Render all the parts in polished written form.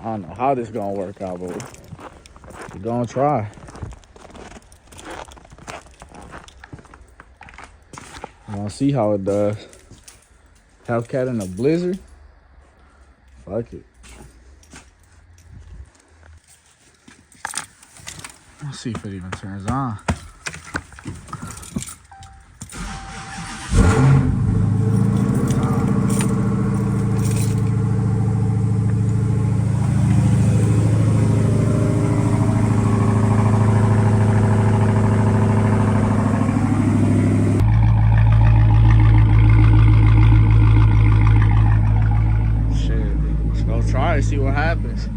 I don't know how this gonna work out, but we're gonna try. I'm gonna see how it does. Hellcat in a blizzard. Fuck it. Let's see if it even turns on. Try and see what happens.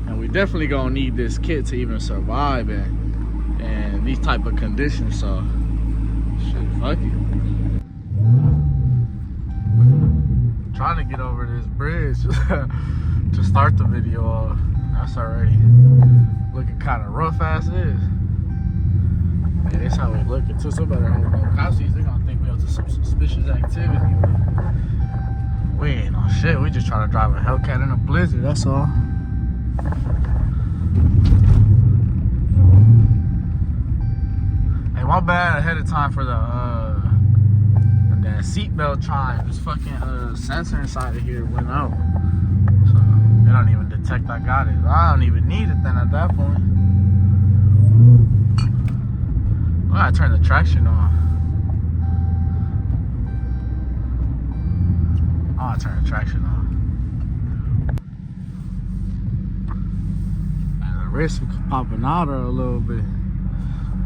And we definitely gonna need this kit to even survive in these type of conditions, so shit, fuck it. Trying to get over this bridge to start the video off. That's already looking kind of rough as is. Man, that's how we looking too. Somebody hold no cops, they're gonna think we up to some suspicious activity. We ain't no shit, we just trying to drive a Hellcat in a blizzard, that's all. Hey, my bad ahead of time for that seatbelt chime. This fucking sensor inside of here went out. So it don't even detect I got it. I don't even need it then at that point. I gotta turn the traction on. I'll turn the traction on. And the risk of popping out are a little bit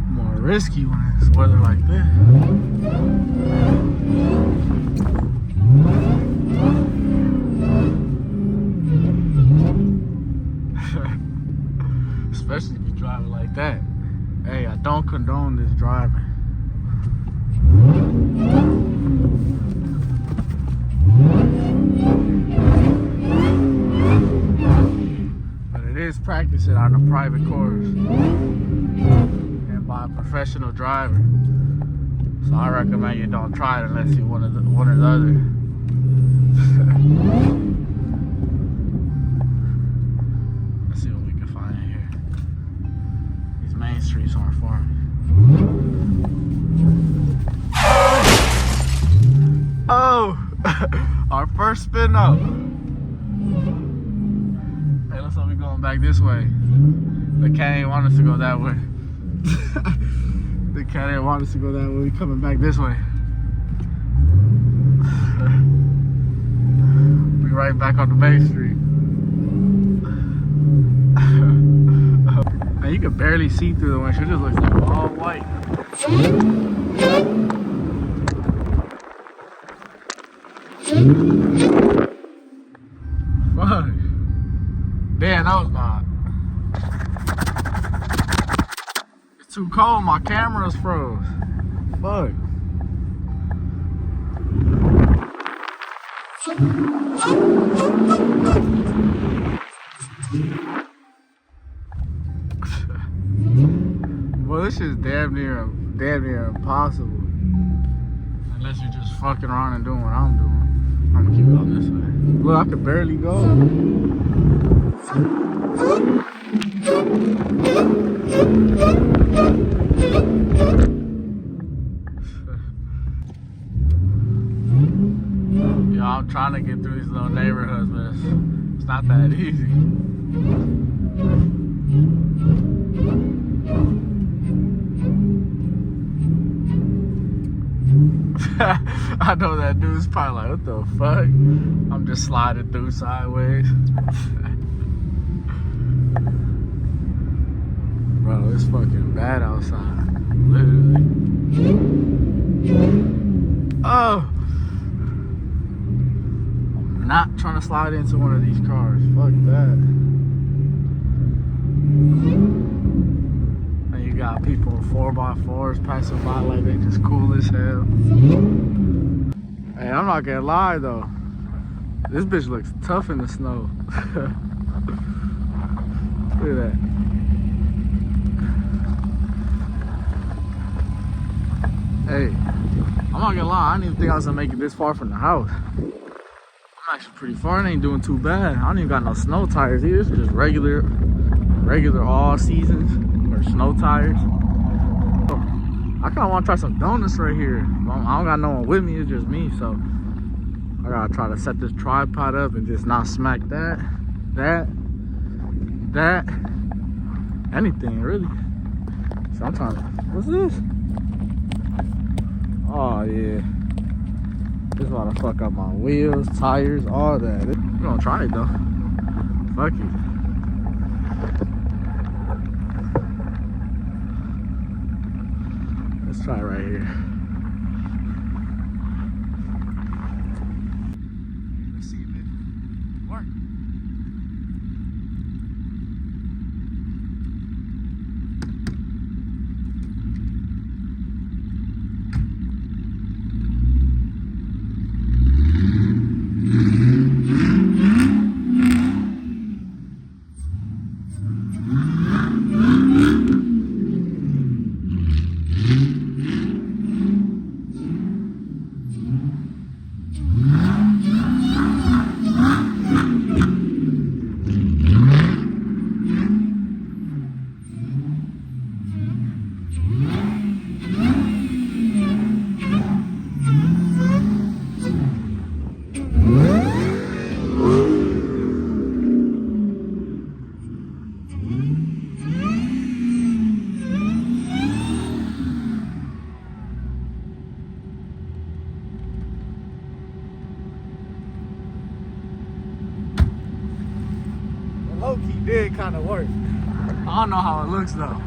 more risky when it's weather like this. Especially if you're driving like that. Hey, I don't condone this driving. But it is practicing on a private course and by a professional driver. So I recommend you don't try it unless you're one or the other. Let's see what we can find here. These main streets aren't for me. Oh! Our first spin up. Hey, looks like we're going back this way. The cat ain't want us to go that way. The cat ain't want us to go that way. We coming back this way. We right back on the main street. And you can barely see through the windshield. It just looks like all white. Fuck. Damn, that was bad. It's too cold, my camera's froze. Fuck. Well, this is damn near impossible. Unless you're just fucking around and doing what I'm doing. I'm gonna keep it on this way. Look, I could barely go. Yo, I'm trying to get through these little neighborhoods, but it's not that easy. I know that dude's probably like, what the fuck? I'm just sliding through sideways. Bro, it's fucking bad outside. Literally. Oh! I'm not trying to slide into one of these cars. Fuck that. And you got people in 4x4s passing by like they just cool as hell. Hey, I'm not gonna lie though. This bitch looks tough in the snow. Look at that. Hey, I'm not gonna lie, I didn't even think I was gonna make it this far from the house. I'm I'm actually pretty far. It ain't doing too bad. I don't even got no snow tires either. It's just regular all seasons or snow tires. I kind of want to try some donuts right here. I don't got no one with me. It's just me. So I got to try to set this tripod up and just not smack that, anything really. So I'm trying to, what's this? Oh yeah. This is about to fuck up my wheels, tires, all that. We're gonna try it though. Fuck it. Let's try it right here. Let's see if it works. Low-key did kind of work. I don't know how it looks though.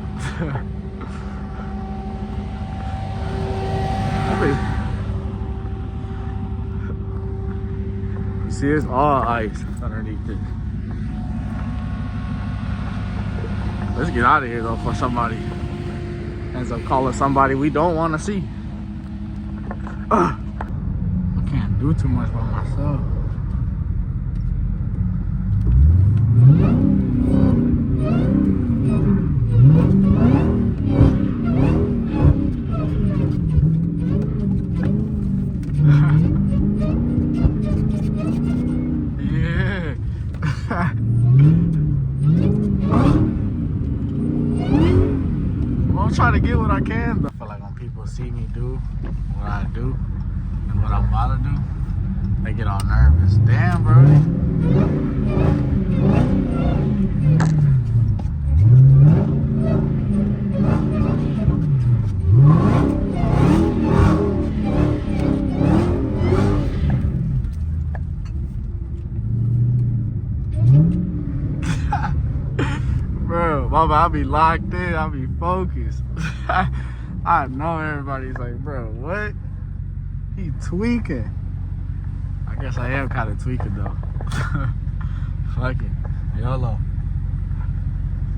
You see, it's all ice underneath it. Let's get out of here though before somebody ends up calling somebody we don't want to see. I can't do too much by myself. Yeah. I'm trying to get what I can. I feel like when people see me do what I do and what I'm about to do, they get all nervous. Damn, bro. Bro, mama, I'll be locked in, I'll be focused. I know everybody's like, bro, what? He tweaking. I guess I am kind of tweaking though. Fuck it. YOLO.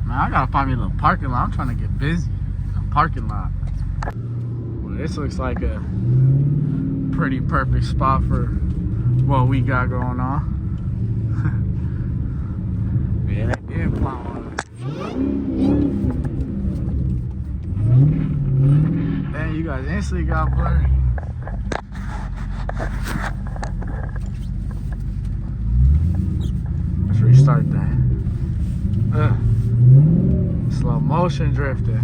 Man, I gotta find me a little parking lot. I'm trying to get busy in a parking lot. Well, this looks like a pretty perfect spot for what we got going on. Yeah, they did plow on it. Damn, you guys instantly got blurry. Let's restart that. Slow motion drifting.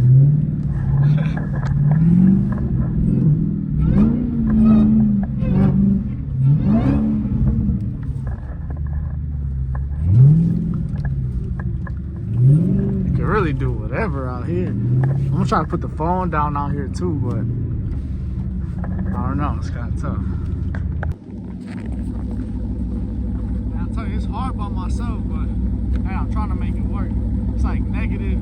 You can really do whatever out here. I'm gonna try to put the phone down out here too, but I don't know, it's kind of tough. I'll tell you, it's hard by myself, but hey, I'm trying to make it work. It's like negative,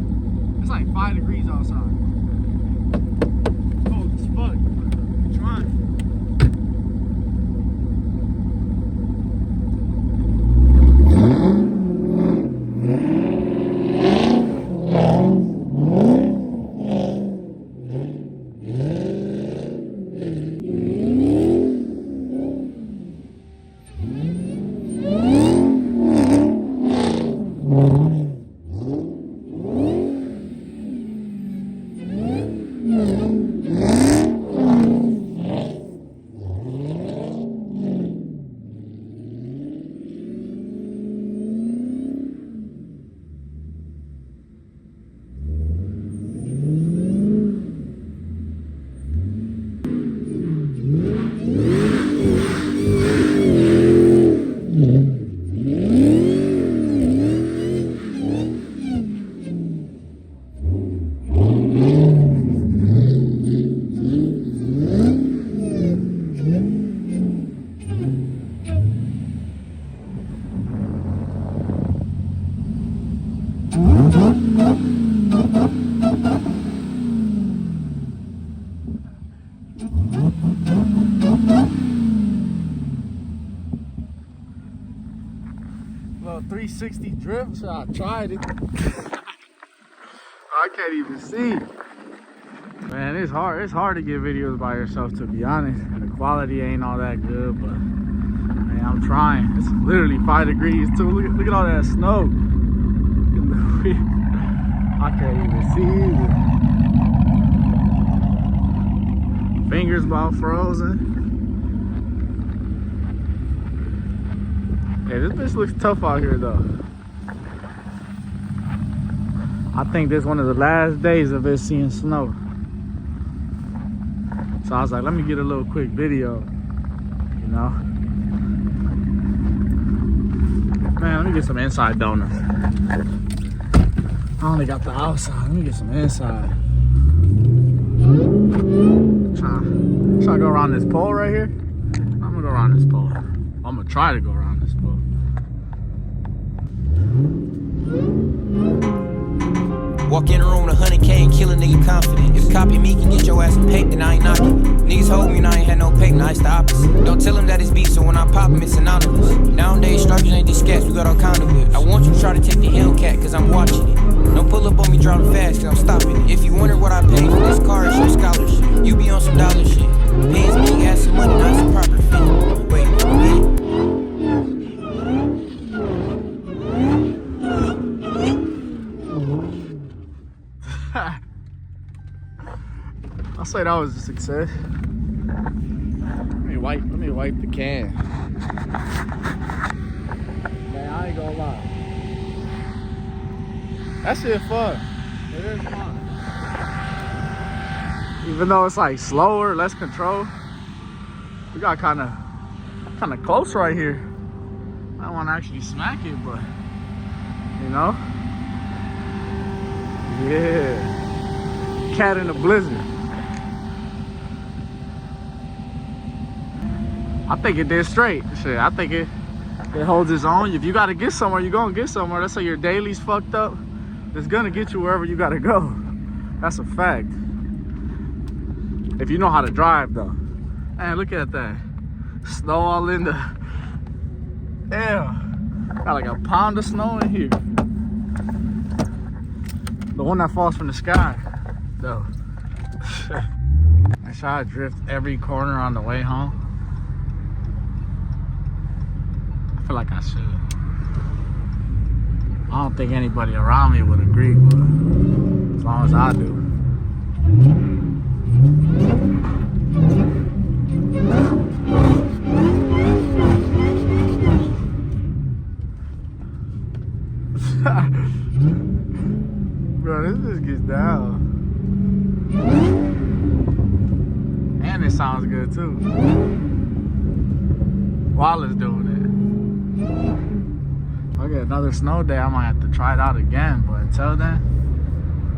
it's like 5 degrees outside. Cold as fuck, but I'm trying. Little 360 drift, so I tried it. I can't even see. Man, it's hard to get videos by yourself, to be honest. And the quality ain't all that good, but man, I'm trying. It's literally 5 degrees too. Look at all that snow. I can't even see. Fingers about frozen. Hey, this bitch looks tough out here though. I think this is one of the last days of it seeing snow. So I was like, let me get a little quick video, you know? Man, let me get some inside donuts. I only got the outside, let me get some inside. Should I go around this pole right here? I'm gonna go around this pole. I'm gonna try to go around this pole. Walk in the room with 100K and kill a nigga confident. If copy me can get your ass some paper, then I ain't knocking. Niggas hold me and I ain't had no pay, now it's the opposite. Don't tell them that it's beef, so when I pop them, it's anonymous. Nowadays, structures ain't just sketch, we got all kind of whips. I want you to try to take the Hellcat, cause I'm watching it. Don't pull up on me driving fast, cause I'm stopping it. If you wonder what I paid for this car, it's your scholarship. You be on some dollar shit. Pins big ass some money, not some proper fit. Wait, yeah. I'll say that was a success. Let me wipe the can. Man, I ain't gonna lie. That shit fun. It is fun. Even though it's like slower, less control. We got kinda close right here. I don't wanna actually smack it, but you know? Yeah. Cat in a blizzard. I think it did straight. Shit, I think it holds its own. If you gotta get somewhere, you're gonna get somewhere. Let's say your daily's fucked up. It's gonna get you wherever you gotta go. That's a fact. If you know how to drive though. Man, look at that. Snow all in the... Yeah. Got like a pound of snow in here. The one that falls from the sky, though. I try to drift every corner on the way home. I feel like I should. I don't think anybody around me would agree, but as long as I do. Bro, this just gets down. And it sounds good too. While it's doing it. If I get another snow day, I might have to try it out again. But until then,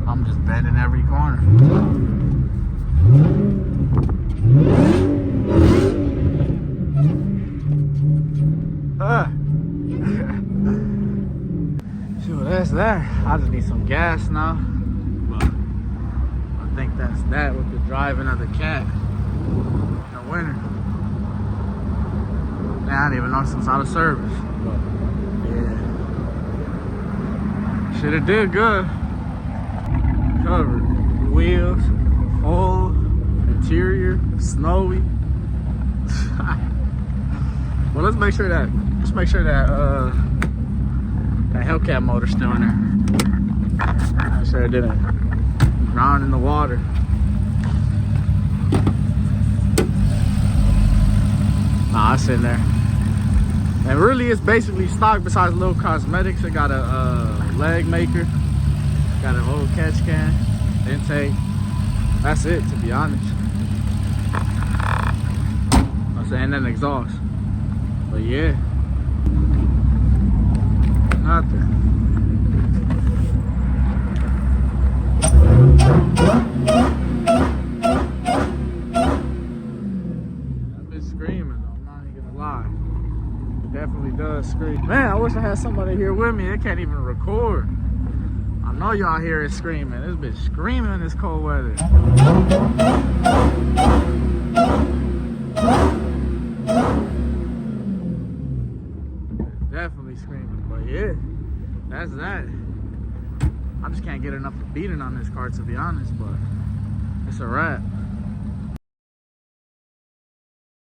I'm just bending every corner. So that's that. I just need some gas now. But I think that's that with the driving of the cat in the winter. Man, I didn't even know since out of service. But yeah. Shoulda did good. Covered. Wheels, full, interior, snowy. Well, let's make sure that that Hellcat motor's still in there. Make sure it didn't drown in the water. Nah, it's in there. And really, it's basically stock besides little cosmetics. It got a leg maker, got an old catch can, intake. That's it, to be honest. I'm saying then exhaust. But yeah, nothing. That bitch screaming though, I'm not even gonna lie. It definitely does scream. Man, I wish I had somebody here with me. They can't even record. I know y'all hear it screaming. This bitch screaming in this cold weather. Definitely screaming, but yeah, that's that. I just can't get enough of beating on this car, to be honest, but it's a wrap.